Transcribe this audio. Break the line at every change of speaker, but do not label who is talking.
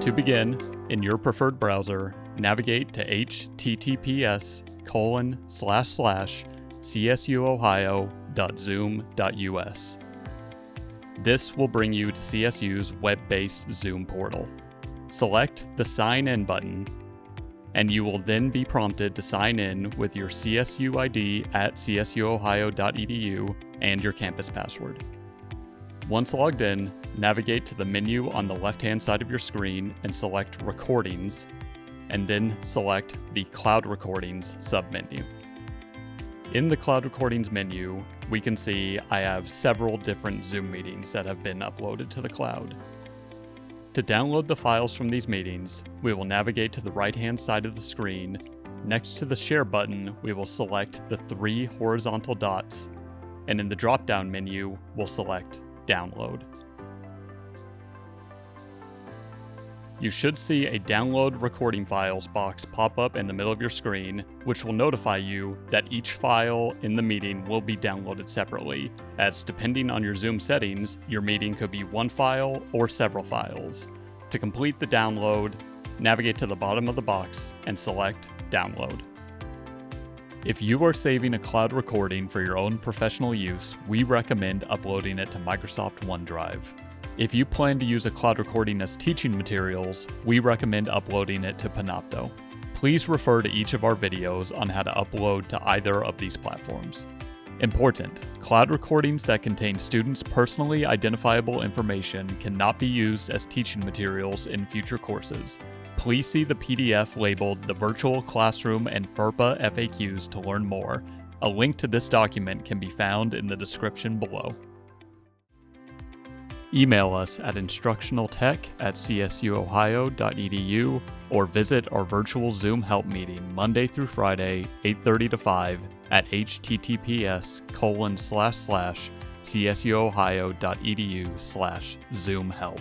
To begin, in your preferred browser, navigate to https://csuohio.zoom.us. This will bring you to CSU's web-based Zoom portal. Select the Sign In button, and you will then be prompted to sign in with your CSU ID at csuohio.edu and your campus password. Once logged in, navigate to the menu on the left-hand side of your screen and select Recordings, and then select the Cloud Recordings submenu. In the Cloud Recordings menu, we can see I have several different Zoom meetings that have been uploaded to the cloud. To download the files from these meetings, we will navigate to the right-hand side of the screen. Next to the Share button, we will select the 3 horizontal dots, and in the drop-down menu, we'll select Download. You should see a Download Recording Files box pop up in the middle of your screen, which will notify you that each file in the meeting will be downloaded separately, as depending on your Zoom settings, your meeting could be one file or several files. To complete the download, navigate to the bottom of the box and select Download. If you are saving a cloud recording for your own professional use, we recommend uploading it to Microsoft OneDrive. If you plan to use a cloud recording as teaching materials, we recommend uploading it to Panopto. Please refer to each of our videos on how to upload to either of these platforms. Important: cloud recordings that contain students' personally identifiable information cannot be used as teaching materials in future courses. Please see the PDF labeled The Virtual Classroom and FERPA FAQs to learn more. A link to this document can be found in the description below. Email us at instructionaltech@csuohio.edu or visit our virtual Zoom help meeting Monday through Friday, 8:30 to 5 at https://csuohio.edu/zoomhelp.